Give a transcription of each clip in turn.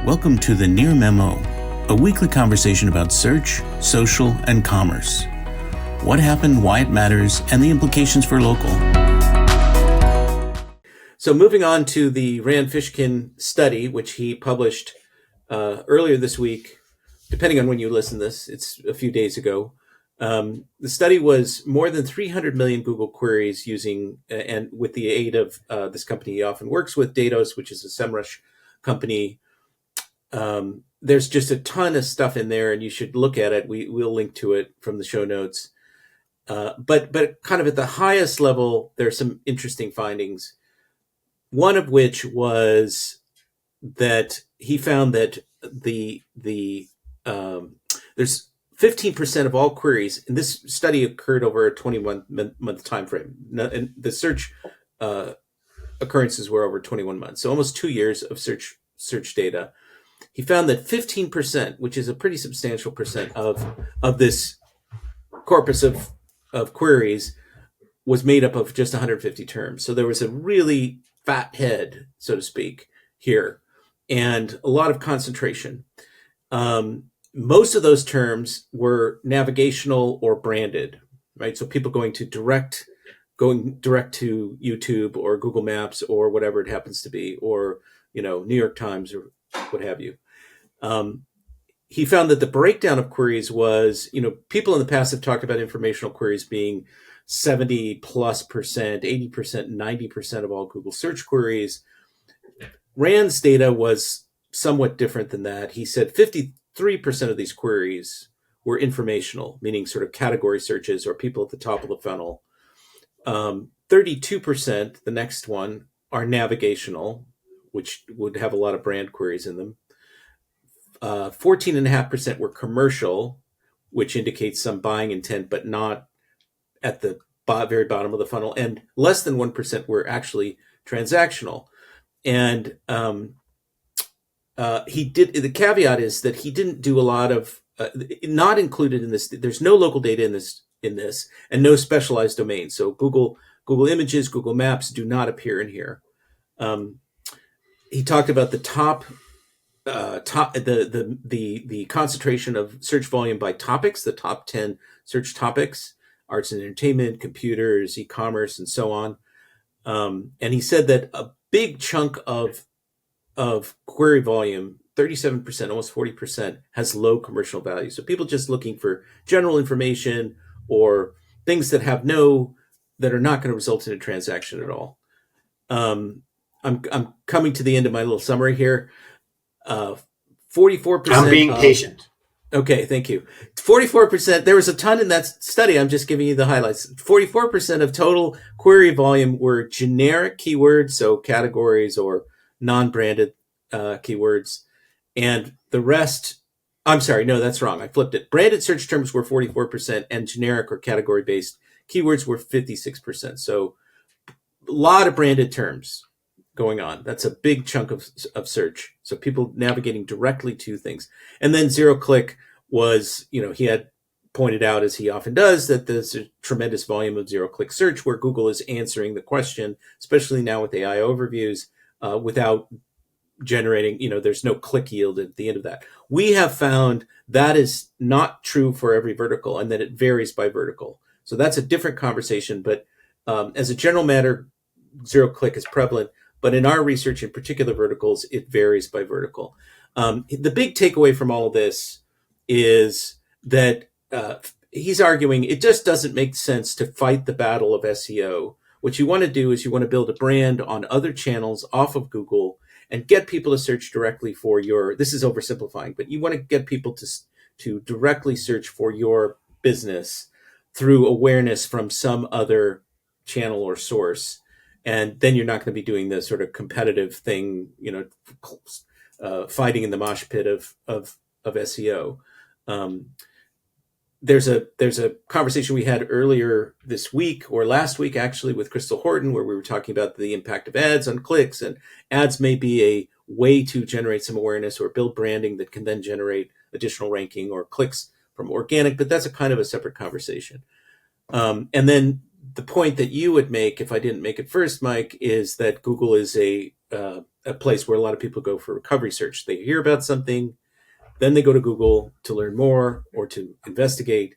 Welcome to the Near Memo, a weekly conversation about search, social, and commerce. What happened, why it matters, and the implications for local. So moving on to the Fishkin study, which he published earlier this week, depending on when you listen to this, it's a few days ago. The study was more than 300 million Google queries using, and with the aid of this company he often works with, Datos, which is a SEMrush company. There's just a ton of stuff in there, and you should look at it. We'll link to it from the show notes. But kind of at the highest level, there's some interesting findings. One of which was that he found that there's 15% of all queries, and this study occurred over a 21-month time frame. And the search occurrences were over 21 months, so almost 2 years of search data. He found that 15%, which is a pretty substantial percent of this corpus of queries, was made up of just 150 terms. So there was a really fat head, so to speak, here, and a lot of concentration. Most of those terms were navigational or branded, right? So people going direct to YouTube or Google Maps or whatever it happens to be, or New York Times or what have you. He found that the breakdown of queries was, people in the past have talked about informational queries being 70+%, 80%, 90% of all Google search queries. Rand's data was somewhat different than that. He said 53% of these queries were informational, meaning sort of category searches or people at the top of the funnel. 32%, the next one, are navigational, which would have a lot of brand queries in them. 14.5% were commercial, which indicates some buying intent, but not at the very bottom of the funnel. And less than 1% were actually transactional. And the caveat is that he didn't do a lot of, not included in this. There's no local data in this, and no specialized domains. So Google Images, Google Maps do not appear in here. He talked about the the concentration of search volume by topics, the top 10 search topics: arts and entertainment, computers, e-commerce, and so on. And he said that a big chunk of query volume, 37%, almost 40%, has low commercial value. So people just looking for general information or things that are not going to result in a transaction at all. I'm coming to the end of my little summary here. 44%. I'm being patient. Okay, thank you. 44%. There was a ton in that study. I'm just giving you the highlights. 44% of total query volume were generic keywords, so categories or non-branded keywords, and the rest. I'm sorry, no, that's wrong. I flipped it. Branded search terms were 44%, and generic or category-based keywords were 56%. So a lot of branded terms going on. That's a big chunk of search. So people navigating directly to things. And then zero click was, he had pointed out, as he often does, that there's a tremendous volume of zero click search where Google is answering the question, especially now with AI overviews, without generating, there's no click yield at the end of that. We have found that is not true for every vertical, and that it varies by vertical. So that's a different conversation. But as a general matter, zero click is prevalent. But in our research, in particular verticals, it varies by vertical. The big takeaway from all of this is that he's arguing it just doesn't make sense to fight the battle of SEO. What you want to do is you want to build a brand on other channels off of Google and get people to search directly for this is oversimplifying, but you want to get people to directly search for your business through awareness from some other channel or source. And then you're not going to be doing the sort of competitive thing, fighting in the mosh pit of SEO. There's a conversation we had earlier this week, or last week actually, with Crystal Horton, where we were talking about the impact of ads on clicks, and ads may be a way to generate some awareness or build branding that can then generate additional ranking or clicks from organic, but that's a kind of a separate conversation. And then the point that you would make, if I didn't make it first, Mike, is that Google is a a place where a lot of people go for recovery search. They hear about something, then they go to Google to learn more or to investigate.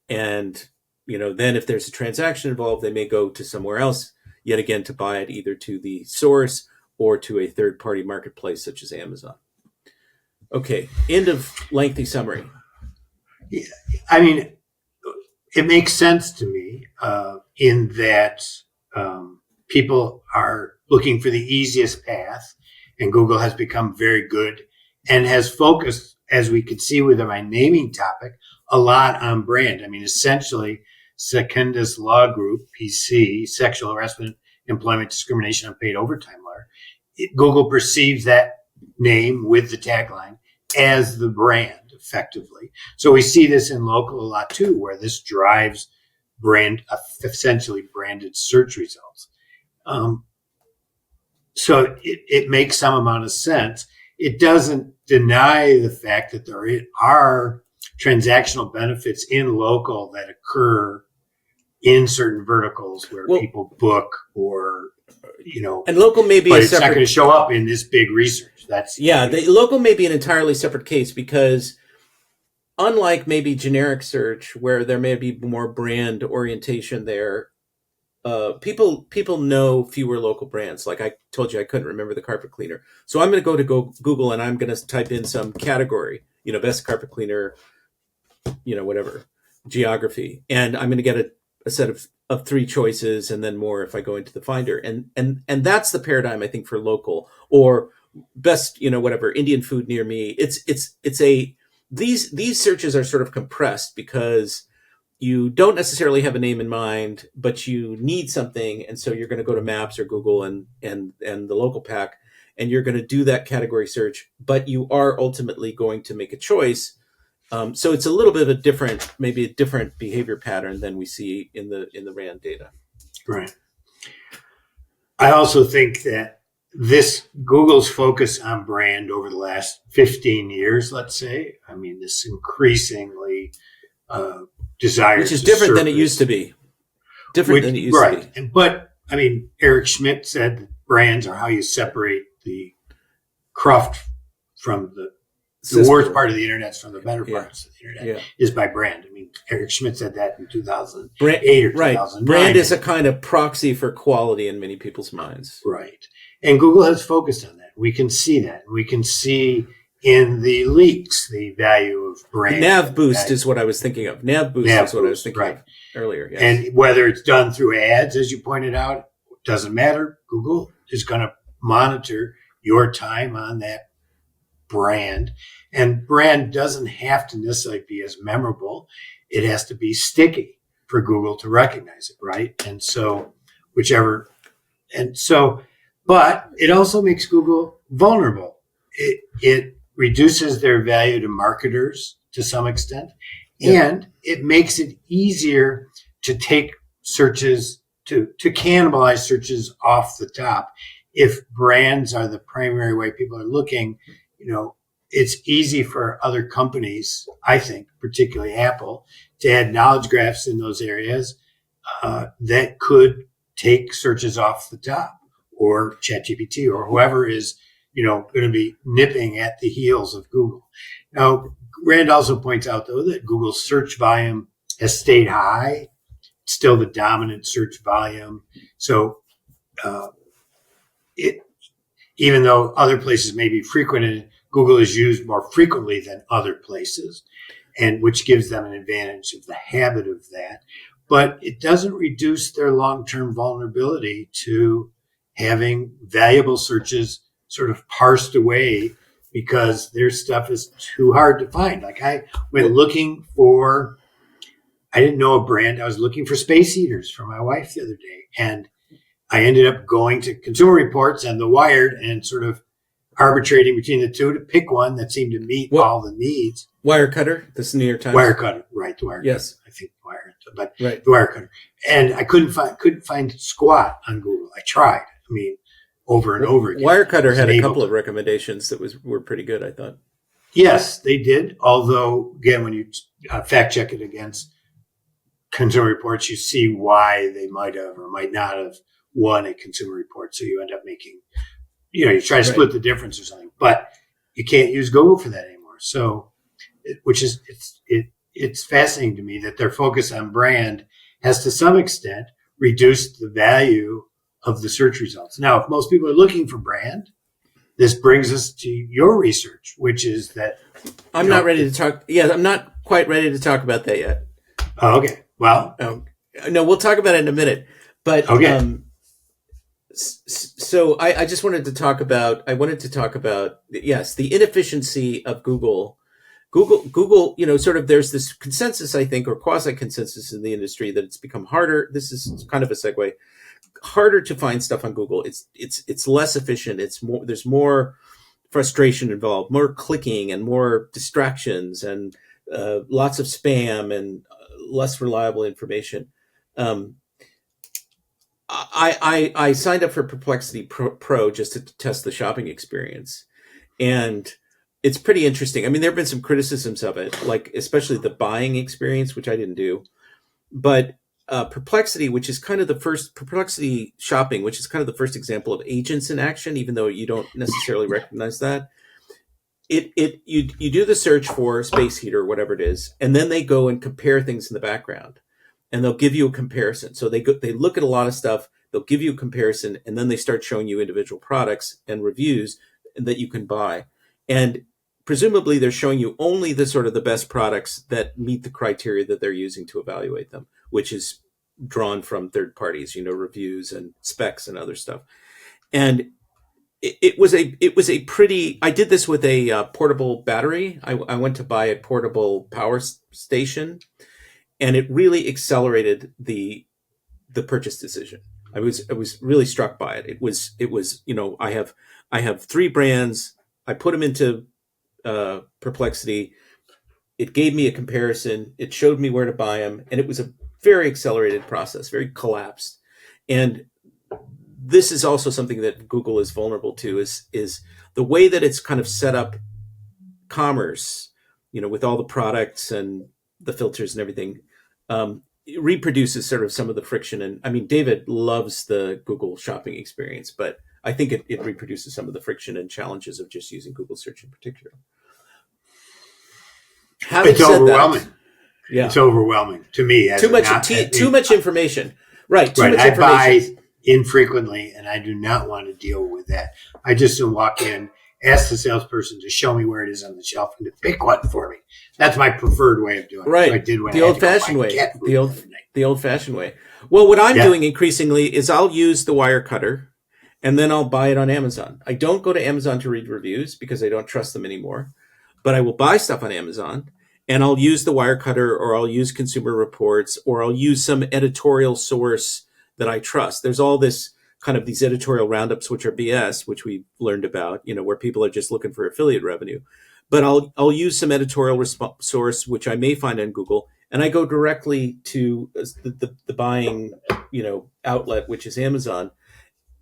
And, then if there's a transaction involved, they may go to somewhere else yet again to buy it, either to the source or to a third-party marketplace such as Amazon. Okay, end of lengthy summary. Yeah, I mean, it makes sense to me in that people are looking for the easiest path, and Google has become very good and has focused, as we could see with my naming topic, a lot on brand. I mean, essentially, Secundus Law Group, PC, Sexual Harassment, Employment Discrimination, Unpaid Overtime Law, Google perceives that name with the tagline as the brand effectively. So we see this in local a lot too, where this drives essentially branded search results. So it makes some amount of sense. It doesn't deny the fact that there are transactional benefits in local that occur in certain verticals where people book or, and local may be but a it's not separate. going to show up in this big research. The local may be an entirely separate case, because unlike maybe generic search where there may be more brand orientation there, people know fewer local brands. Like I told you, I couldn't remember the carpet cleaner. So I'm going to go to Google and I'm going to type in some category, best carpet cleaner, whatever, geography. And I'm going to get a set of three choices and then more if I go into the Finder. And that's the paradigm, I think, for local or best, whatever, Indian food near me. These searches are sort of compressed because you don't necessarily have a name in mind, but you need something. And so you're going to go to Maps or Google and the local pack, and you're going to do that category search, but you are ultimately going to make a choice. So it's a little bit of a different behavior pattern than we see in the RAND data. Right. I also think that this Google's focus on brand over the last 15 years, let's say, I mean, this increasingly desire, which is different than it used to be. Right. But I mean, Eric Schmidt said that brands are how you separate the cruft from the worst part of the internet from the better parts of the internet is by brand. I mean, Eric Schmidt said that in 2008 or 2009. Brand is a kind of proxy for quality in many people's minds. Right. And Google has focused on that. We can see that. We can see in the leaks the value of brand. Nav boost is what I was thinking of. Nav boost is what I was thinking of earlier. Yes. And whether it's done through ads, as you pointed out, doesn't matter. Google is going to monitor your time on that brand. And brand doesn't have to necessarily be as memorable. It has to be sticky for Google to recognize it, right? And so but it also makes Google vulnerable. It reduces their value to marketers to some extent, and it makes it easier to take searches, to cannibalize searches off the top. If brands are the primary way people are looking, it's easy for other companies, I think, particularly Apple, to add knowledge graphs in those areas that could take searches off the top, or ChatGPT or whoever is, going to be nipping at the heels of Google. Now, Rand also points out, though, that Google's search volume has stayed high. It's still the dominant search volume. So even though other places may be frequented, Google is used more frequently than other places, and which gives them an advantage of the habit of that. But it doesn't reduce their long-term vulnerability to having valuable searches sort of parsed away because their stuff is too hard to find. Like I went looking for, I didn't know a brand. I was looking for space heaters for my wife the other day. And I ended up going to Consumer Reports and The Wired and sort of arbitrating between the two to pick one that seemed to meet all the needs. Wirecutter, this is New York Times. Wirecutter, right? The Wirecutter. Yes, I think the Wirecutter. And I couldn't find squat on Google. I tried. I mean, over and over again. Wirecutter had a couple of recommendations that were pretty good, I thought. Yes, they did. Although, again, when you fact check it against Consumer Reports, you see why they might have or might not have won at Consumer Reports. So you end up making you try to split the difference or something, but you can't use Google for that anymore. So, it's fascinating to me that their focus on brand has to some extent reduced the value of the search results. Now, if most people are looking for brand, this brings us to your research, which is that I'm not ready to talk. Yeah, I'm not quite ready to talk about that yet. Oh, okay. Well, no, we'll talk about it in a minute. But okay. So I just wanted to talk about. I wanted to talk about the inefficiency of Google. Google, sort of there's this consensus, I think, or quasi consensus in the industry that it's become harder. This is kind of a segue. Harder to find stuff on Google. It's less efficient. It's more. There's more frustration involved, more clicking, and more distractions, and lots of spam and less reliable information. I signed up for Perplexity Pro just to test the shopping experience, and it's pretty interesting. I mean, there have been some criticisms of it, like especially the buying experience, which I didn't do, but Perplexity, which is kind of the first Perplexity shopping, which is kind of the first example of agents in action, even though you don't necessarily recognize that. You do the search for space heater or whatever it is, and then they go and compare things in the background, and they'll give you a comparison. So they look at a lot of stuff, they'll give you a comparison, and then they start showing you individual products and reviews that you can buy. And presumably they're showing you only the sort of the best products that meet the criteria that they're using to evaluate them, which is drawn from third parties, reviews and specs and other stuff. And it was a pretty. I did this with a portable battery. I went to buy a portable power station, and it really accelerated the purchase decision. I was really struck by it. It was I have 3 brands. I put them into Perplexity. It gave me a comparison. It showed me where to buy them, and it was a very accelerated process, very collapsed. And this is also something that Google is vulnerable to is the way that it's kind of set up commerce, with all the products and the filters and everything. It reproduces sort of some of the friction. And I mean, David loves the Google shopping experience, but I think it reproduces some of the friction and challenges of just using Google search in particular. It's overwhelming. Yeah, it's overwhelming to me. Too much information. Right. Too much I information. buy infrequently, and I do not want to deal with that. I just walk in, ask the salesperson to show me where it is on the shelf, and to pick one for me. That's my preferred way of doing it. Right. So I did when the old-fashioned way. The old-fashioned way. Well, what I'm doing increasingly is I'll use the wire cutter, and then I'll buy it on Amazon. I don't go to Amazon to read reviews because I don't trust them anymore, but I will buy stuff on Amazon, and I'll use the wire cutter, or I'll use Consumer Reports, or I'll use some editorial source that I trust. There's all this kind of these editorial roundups, which are BS, which we learned about, where people are just looking for affiliate revenue. But I'll use some editorial source, which I may find on Google, and I go directly to the buying, outlet, which is Amazon,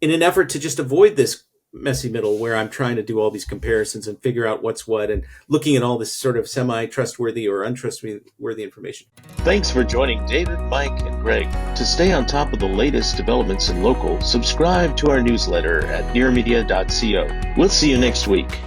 in an effort to just avoid this messy middle where I'm trying to do all these comparisons and figure out what's what and looking at all this sort of semi-trustworthy or untrustworthy information. Thanks for joining David, Mike, and Greg. To stay on top of the latest developments in local, subscribe to our newsletter at nearmedia.co. We'll see you next week.